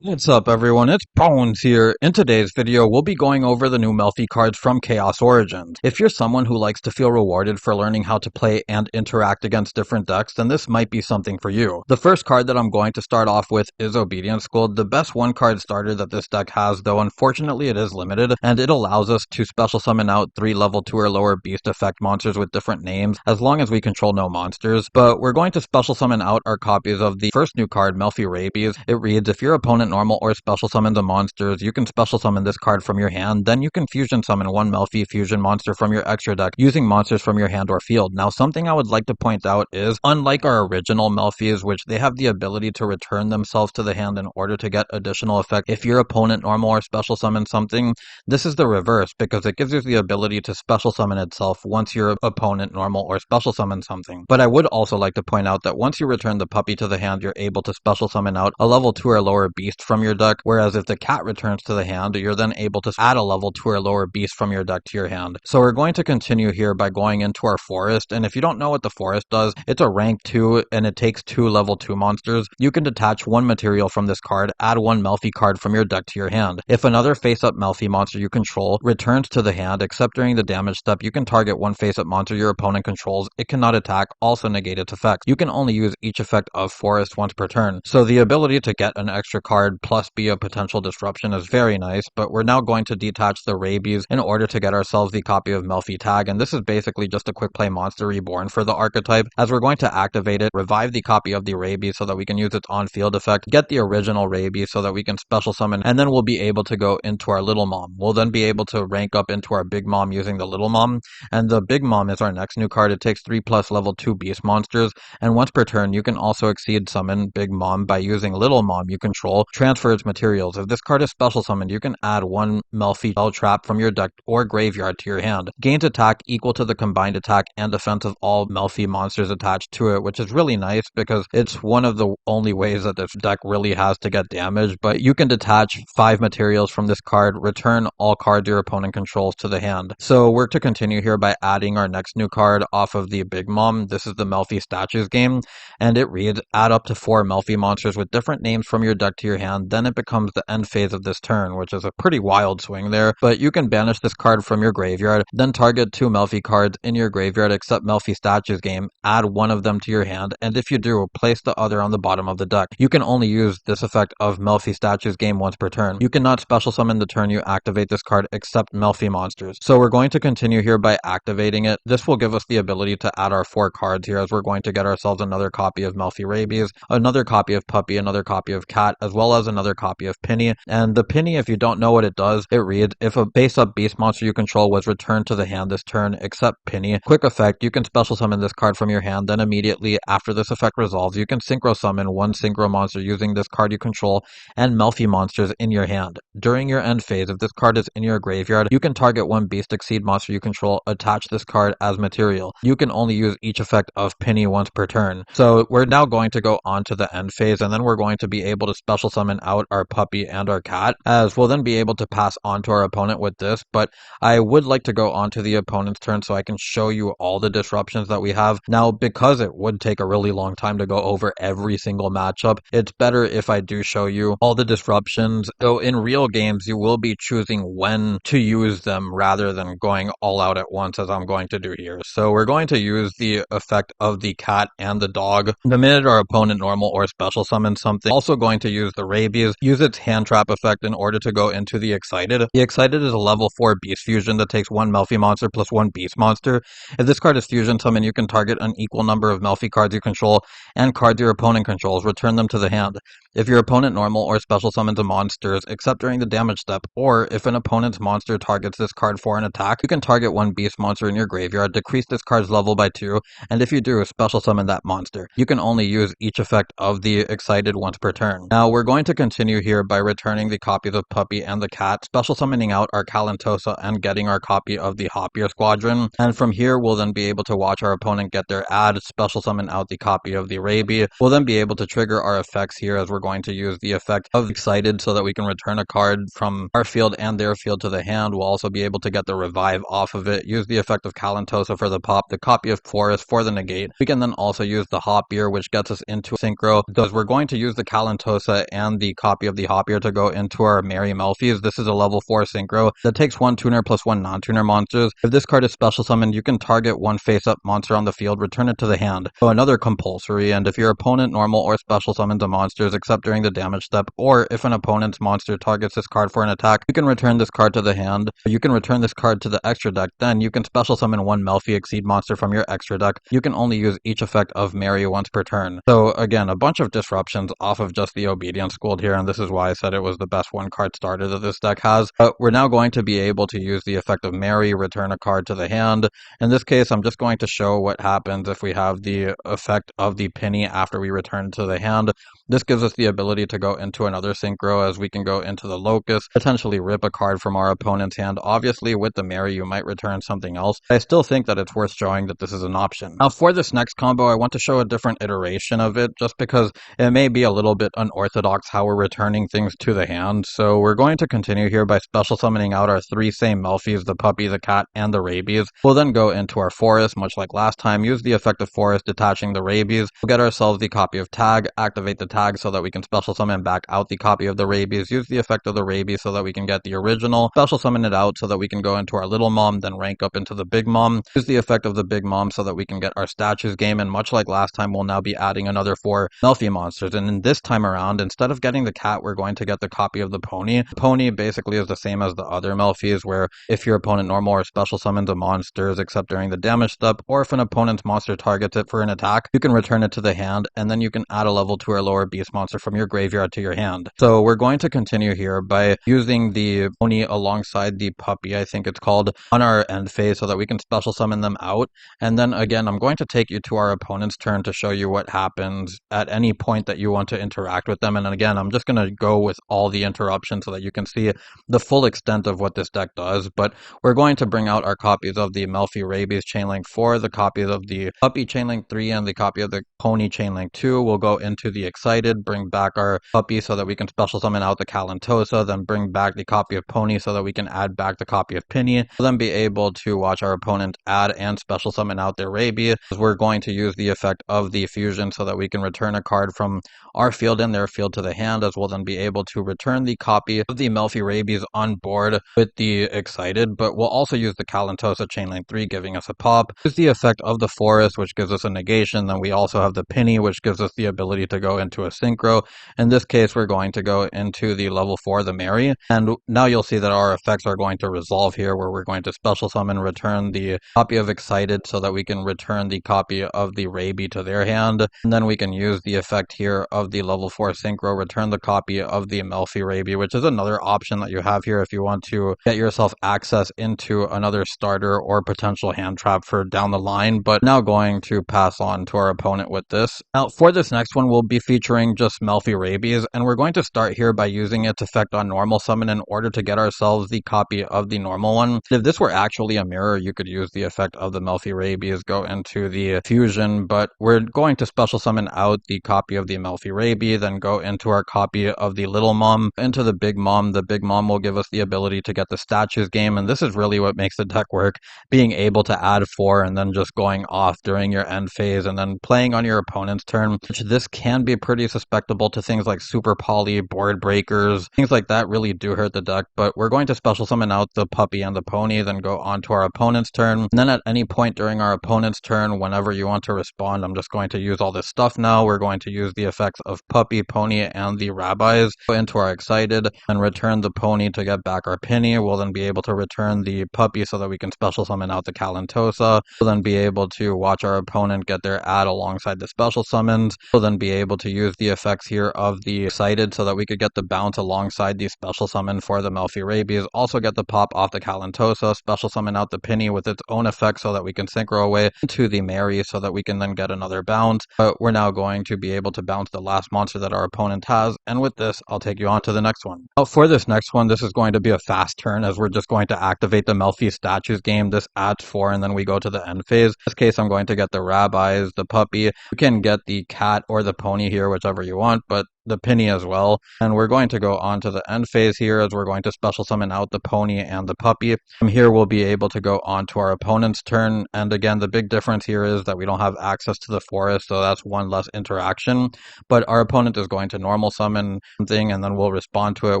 What's up everyone, it's Bones here. In today's video, we'll be going over the new Melffy cards from Chaos Origins. If you're someone who likes to feel rewarded for learning how to play and interact against different decks, then this might be something for you. The first card that I'm going to start off with is Obedience School, the best one card starter that this deck has, though unfortunately it is limited, and it allows us to special summon out 3 level 2 or lower beast effect monsters with different names, as long as we control no monsters. But we're going to special summon out our copies of the first new card, Melffy Rabies. It reads, if your opponent normal or special summons the monsters, you can special summon this card from your hand, then you can fusion summon one Melffy fusion monster from your extra deck using monsters from your hand or field. Now, something I would like to point out is, unlike our original Melffys, which they have the ability to return themselves to the hand in order to get additional effect if your opponent normal or special summons something, this is the reverse, because it gives you the ability to special summon itself once your opponent normal or special summons something. But I would also like to point out that once you return the puppy to the hand, you're able to special summon out a level 2 or lower beast from your deck, whereas if the cat returns to the hand, you're then able to add a level 2 or lower beast from your deck to your hand. So we're going to continue here by going into our forest, and if you don't know what the forest does, it's a rank 2 and it takes 2 level 2 monsters. You can detach one material from this card, add one Melffy card from your deck to your hand. If another face-up Melffy monster you control returns to the hand, except during the damage step, you can target one face-up monster your opponent controls. It cannot attack, also negate its effects. You can only use each effect of forest once per turn. So the ability to get an extra card plus be a potential disruption is very nice, but we're now going to detach the Rabies in order to get ourselves the copy of Melffy Tag, and this is basically just a quick play monster reborn for the archetype, as we're going to activate it, revive the copy of the Rabies so that we can use its on-field effect, get the original Rabies so that we can special summon, and then we'll be able to go into our Little Mom. We'll then be able to rank up into our Big Mom using the Little Mom, and the Big Mom is our next new card. It takes 3+ level 2 beast monsters, and once per turn you can also exceed summon Big Mom by using Little Mom you control, transfer its materials. If this card is special summoned, you can add one Melffy spell trap from your deck or graveyard to your hand. Gains attack equal to the combined attack and defense of all Melffy monsters attached to it, which is really nice because it's one of the only ways that this deck really has to get damage. But you can detach 5 materials from this card, return all cards your opponent controls to the hand. So we're to continue here by adding our next new card off of the Big Mom. This is the Melffy Statues game, and it reads, add up to 4 Melffy monsters with different names from your deck to your hand, then it becomes the end phase of this turn, which is a pretty wild swing there. But you can banish this card from your graveyard, then target 2 Melffy cards in your graveyard except Melffy Statues game, add one of them to your hand, and if you do, place the other on the bottom of the deck. You can only use this effect of Melffy Statues game once per turn. You cannot special summon the turn you activate this card except Melffy monsters. So we're going to continue here by activating it. This will give us the ability to add our 4 cards here, as we're going to get ourselves another copy of Melffy Rabies, another copy of Puppy, another copy of Cat, as well as another copy of Penny. And the Penny, if you don't know what it does, it reads, if a base-up beast monster you control was returned to the hand this turn except Penny, quick effect, you can special summon this card from your hand, then immediately after this effect resolves, you can synchro summon one synchro monster using this card you control and Melffy monsters in your hand. During your end phase, if this card is in your graveyard, you can target one beast exceed monster you control, attach this card as material. You can only use each effect of Penny once per turn. So we're now going to go on to the end phase, and then we're going to be able to special summon out our Puppy and our Cat, as we'll then be able to pass on to our opponent with this. But I would like to go on to the opponent's turn so I can show you all the disruptions that we have. Now, because it would take a really long time to go over every single matchup, it's better if I do show you all the disruptions. So in real games, you will be choosing when to use them rather than going all out at once, as I'm going to do here. So we're going to use the effect of the Cat and the Dog the minute our opponent normal or special summons something. Also going to use the Rabies, use its hand trap effect in order to go into the Excited. The Excited is a level 4 beast fusion that takes 1 Melffy monster plus 1 beast monster. If this card is fusion summoned, you can target an equal number of Melffy cards you control and cards your opponent controls, return them to the hand. If your opponent normal or special summons a monsters, except during the damage step, or if an opponent's monster targets this card for an attack, you can target one beast monster in your graveyard, decrease this card's level by 2, and if you do, special summon that monster. You can only use each effect of the Excited once per turn. Now we're going to continue here by returning the copies of Puppy and the Cat, special summoning out our Calantosa and getting our copy of the Hopier Squadron, and from here we'll then be able to watch our opponent get their add, special summon out the copy of the Raby. We'll then be able to trigger our effects here, as we're going to use the effect of Excited so that we can return a card from our field and their field to the hand. We'll also be able to get the revive off of it, use the effect of Calantosa for the pop, the copy of Forest for the negate. We can then also use the Hopier, which gets us into synchro, because we're going to use the Calantosa and and the copy of the Hopier to go into our Merry Melffys. This is a level 4 synchro that takes 1 tuner plus 1 non-tuner monsters. If this card is special summoned, you can target one face-up monster on the field, return it to the hand. So another compulsory, and if your opponent normal or special summons a monster except during the damage step, or if an opponent's monster targets this card for an attack, you can return this card to the hand. You can return this card to the extra deck, then you can special summon one Melffy Exceed monster from your extra deck. You can only use each effect of Merry once per turn. So again, a bunch of disruptions off of just the Obedience Gold here, and this is why I said it was the best one card starter that this deck has. But we're now going to be able to use the effect of Merry, return a card to the hand. In this case, I'm just going to show what happens if we have the effect of the Penny after we return to the hand. This gives us the ability to go into another synchro, as we can go into the Locust, potentially rip a card from our opponent's hand. Obviously, with the Merry, you might return something else. I still think that it's worth showing that this is an option. Now, for this next combo, I want to show a different iteration of it, just because it may be a little bit unorthodox how we're returning things to the hand. So we're going to continue here by special summoning out our 3 same Melffys, the Puppy, the Cat, and the Rabies. We'll then go into our Forest, much like last time, use the effect of Forest, detaching the Rabies. We'll get ourselves the copy of Tag, activate the Tag so that we can special summon back out the copy of the Rabies, use the effect of the Rabies so that we can get the original, special summon it out so that we can go into our Little Mom, then rank up into the Big Mom, use the effect of the Big Mom so that we can get our Statues game, and much like last time, we'll now be adding another 4 Melffy monsters, and in this time around, instead of getting the Cat, we're going to get the copy of the Pony. The Pony basically is the same as the other Melffys, where if your opponent normal or special summons a monster except during the damage step, or if an opponent's monster targets it for an attack, you can return it to the hand, and then you can add a level 2 or lower beast monster from your graveyard to your hand. So we're going to continue here by using the Pony alongside the Puppy, I think it's called, on our end phase so that we can special summon them out. And then again, I'm going to take you to our opponent's turn to show you what happens at any point that you want to interact with them. And again, I'm just going to go with all the interruptions so that you can see the full extent of what this deck does. But we're going to bring out our copies of the Melffy Rabies Chainlink 4, the copies of the Puppy Chainlink 3, and the copy of the Pony Chainlink 2. We'll go into the Excited, bring back our Puppy so that we can special summon out the Calantosa, then bring back the copy of Pony so that we can add back the copy of Penny. We'll then be able to watch our opponent add and special summon out their Rabies. We're going to use the effect of the Fusion so that we can return a card from our field and their field to the hand, as we'll then be able to return the copy of the Melffy Rabies on board with the Excited, but we'll also use the Calantosa Chainlink 3, giving us a pop. Use the effect of the Forest, which gives us a negation. Then we also have the Penny, which gives us the ability to go into a synchro. In this case, we're going to go into the level 4, the Merry, and now you'll see that our effects are going to resolve here, where we're going to special summon, return the copy of Excited so that we can return the copy of the Rabie to their hand, and then we can use the effect here of the level 4 synchro, return the copy of the Melffy Rabie, which is another option that you have here if you want to get yourself access into another starter or potential hand trap for down the line. But now going to pass on to our opponent with this. Now for this next one, we'll be featuring just Melffy Rabies, and we're going to start here by using its effect on normal summon in order to get ourselves the copy of the normal one. If this were actually a mirror, you could use the effect of the Melffy Rabies, go into the Fusion, but we're going to special summon out the copy of the Melffy Rabie, then go into our copy of the Little Mom, into the Big Mom. The Big Mom will give us the ability to get the Statues game, and this is really what makes the deck work, being able to add 4 and then just going off during your end phase and then playing on your opponent's turn, which this can be pretty susceptible to things like Super Poly, Board Breakers, things like that really do hurt the deck. But we're going to special summon out the Puppy and the Pony, then go on to our opponent's turn, and then at any point during our opponent's turn, whenever you want to respond, I'm just going to use all this stuff now. We're going to use the effects of Puppy, Pony, and the Rabbis, go into our Excited, and return the Pony to get back our Penny. We'll then be able to return the Puppy so that we can special summon out the Calantosa. We'll then be able to watch our opponent get their add alongside the special summons. We'll then be able to use the effects here of the Excited so that we could get the bounce alongside the special summon for the Melffy Rabies. Also get the pop off the Calantosa, special summon out the Penny with its own effect so that we can synchro away into the Merry so that we can then get another bounce. But we're now going to be able to bounce the last monster that our opponent has, and with this, I'll take you on to the next one. Now for this next one, this is going to be a fast turn, as we're just going to activate the Melffy Statues game. This adds 4, and then we go to the end phase. In this case, I'm going to get the Rabbis, the Puppy. You can get the Cat or the Pony here, whichever you want, but the Penny as well. And we're going to go on to the end phase here as we're going to special summon out the Pony and the Puppy. From here, we'll be able to go on to our opponent's turn. And again, the big difference here is that we don't have access to the forest, so that's one less interaction. But our opponent is going to normal summon something, and then we'll respond to it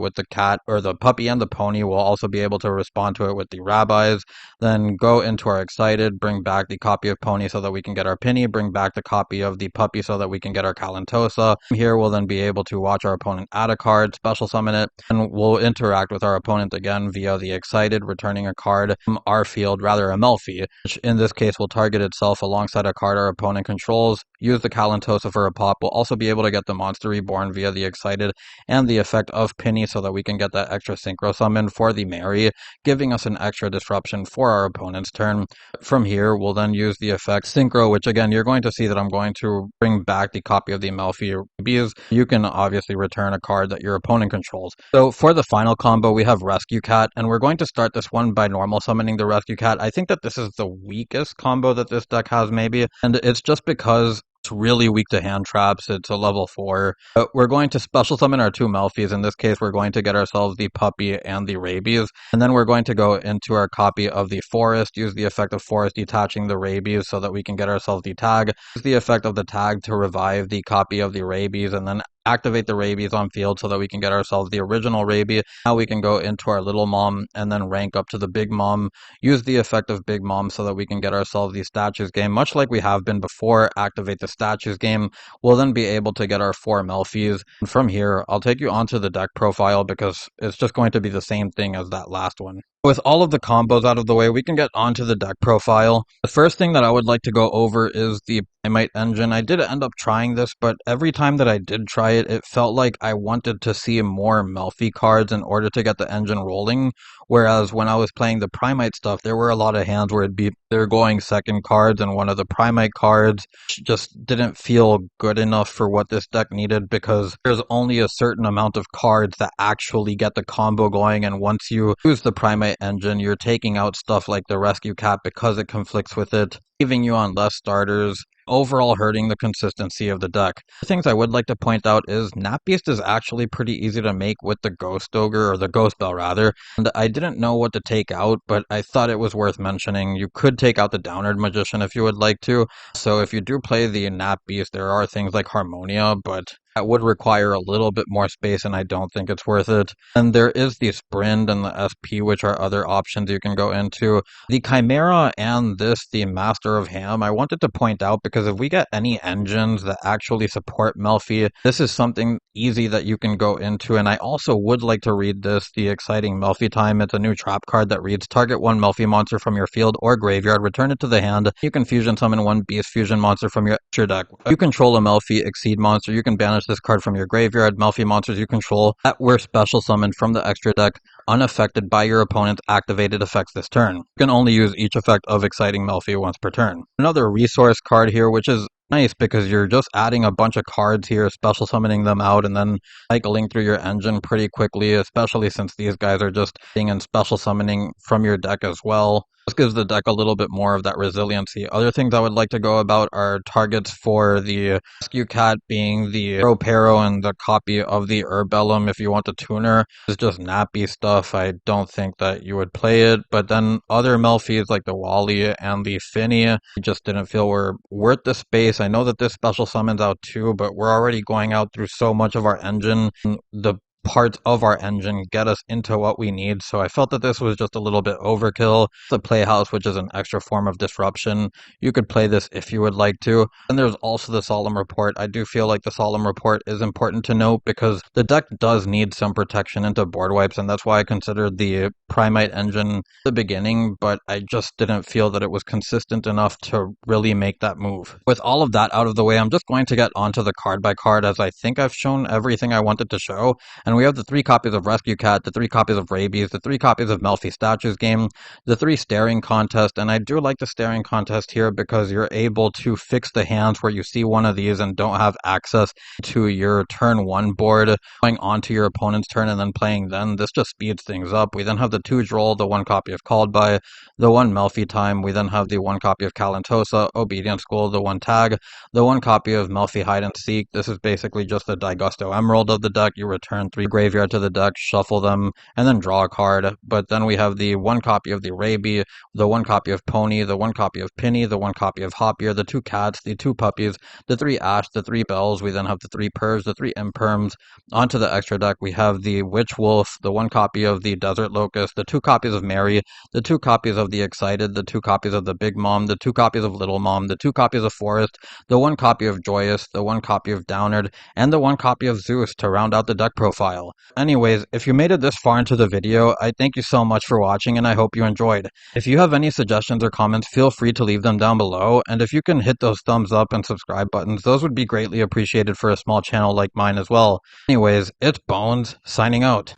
with the cat, or the Puppy and the Pony. We'll also be able to respond to it with the Rabbis. Then go into our Excited, bring back the copy of Pony so that we can get our Penny, bring back the copy of the Puppy so that we can get our Kalantosa. Here we'll then be able to watch our opponent add a card, special summon it, and we'll interact with our opponent again via the Excited, returning a card from our field, rather a Melffy, which in this case will target itself alongside a card our opponent controls. Use the Kalantosa for a pop. We'll also be able to get the Monster Reborn via the Excited and the effect of Penny so that we can get that extra Synchro Summon for the Mary, giving us an extra disruption for our opponent's turn. From here, we'll then use the effect Synchro, which again, you're going to see that I'm going to bring back the copy of the Melffy Bees. You can obviously return a card that your opponent controls. So for the final combo, we have Rescue Cat, and we're going to start this one by normal summoning the Rescue Cat. I think that this is the weakest combo that this deck has, maybe, and it's just because it's really weak to hand traps. It's a level 4. We're going to special summon our 2 Melffys. In this case, we're going to get ourselves the Puppy and the Rabies. And then we're going to go into our copy of the Forest, use the effect of Forest detaching the Rabies so that we can get ourselves the tag. Use the effect of the tag to revive the copy of the Rabies, and then activate the Rabies on field so that we can get ourselves the original Rabie. Now we can go into our Little Mom and then rank up to the Big Mom. Use the effect of Big Mom so that we can get ourselves the Statues game, much like we have been before. Activate the Statues game. We'll then be able to get our 4 Melffys. And from here, I'll take you onto the deck profile because it's just going to be the same thing as that last one. With all of the combos out of the way, we can get onto the deck profile. The first thing that I would like to go over is the Primate engine. I did end up trying this, but every time that I did try it, it felt like I wanted to see more Melffy cards in order to get the engine rolling. Whereas when I was playing the Primate stuff, there were a lot of hands where it'd be they're going second cards, and one of the Primate cards just didn't feel good enough for what this deck needed, because there's only a certain amount of cards that actually get the combo going, and once you use the Primate engine, you're taking out stuff like the Rescue Cat because it conflicts with it, leaving you on less starters, overall hurting the consistency of the deck. The things I would like to point out is Nap Beast is actually pretty easy to make with the Ghost Ogre, or the Ghost Bell rather, and I didn't know what to take out, but I thought it was worth mentioning. You could take out the Downward Magician if you would like to, so if you do play the Nap Beast, there are things like Harmonia, but that would require a little bit more space, and I don't think it's worth it. And there is the Sprint and the SP, which are other options you can go into. The Chimera and the Master of Ham, I wanted to point out because if we get any engines that actually support Melffy, this is something easy that you can go into. And I also would like to read this, the Exciting Melffy Time. It's a new trap card that reads, target 1 Melffy monster from your field or graveyard, return it to the hand. You can fusion summon 1 Beast Fusion monster from your deck. You control a Melffy Exceed monster, you can banish this card from your graveyard. Melffy monsters you control that were special summoned from the extra deck, unaffected by your opponent's activated effects this turn. You can only use each effect of Exciting Melffy once per turn. Another resource card here, which is nice because you're just adding a bunch of cards here, special summoning them out, and then cycling through your engine pretty quickly, especially since these guys are just being in special summoning from your deck as well. This gives the deck a little bit more of that resiliency. Other things I would like to go about are targets for the Rescue Cat being the Pero and the copy of the Herbellum. If you want the tuner, it's just nappy stuff. I don't think that you would play it. But then other Melffys like the Wally and the Finny just didn't feel were worth the space. I know that this special summons out too, but we're already going out through so much of our engine. The parts of our engine get us into what we need, so I felt that this was just a little bit overkill. The Playhouse, which is an extra form of disruption, you could play this if you would like to. And there's also the Solemn Report. I do feel like the Solemn Report is important to note because the deck does need some protection into board wipes, and that's why I considered the Primate engine at the beginning, but I just didn't feel that it was consistent enough to really make that move. With all of that out of the way, I'm just going to get onto the card by card, as I think I've shown everything I wanted to show, and we have the 3 copies of Rescue Cat, the 3 copies of Rabies, the 3 copies of Melffy Statues Game, the 3 Staring Contest, and I do like the Staring Contest here because you're able to fix the hands where you see one of these and don't have access to your turn 1 board, going onto your opponent's turn and then playing then. This just speeds things up. We then have the 2 Droll, the 1 copy of Called By, the 1 Melffy Time, we then have the 1 copy of Kalantosa, Obedient School, the 1 Tag, the 1 copy of Melffy Hide and Seek. This is basically just the Daigusto Emerald of the deck. You return 3 graveyard to the deck, shuffle them, and then draw a card. But then we have the 1 copy of the Raby, the 1 copy of Pony, the 1 copy of Penny, the 1 copy of Hopier, the 2 Cats, the 2 Puppies, the 3 Ash, the 3 Bells. We then have the 3 Purrs, the 3 Imperms. Onto the extra deck, we have the Witch Wolf, the 1 copy of the Desert Locust, the 2 copies of Mary, the 2 copies of the Excited, the 2 copies of the Big Mom, the 2 copies of Little Mom, the 2 copies of Forest, the 1 copy of Joyous, the 1 copy of Downard, and the 1 copy of Zeus to round out the deck profile. Anyways, if you made it this far into the video, I thank you so much for watching and I hope you enjoyed. If you have any suggestions or comments, feel free to leave them down below, and if you can hit those thumbs up and subscribe buttons, those would be greatly appreciated for a small channel like mine as well. Anyways, it's Bones, signing out.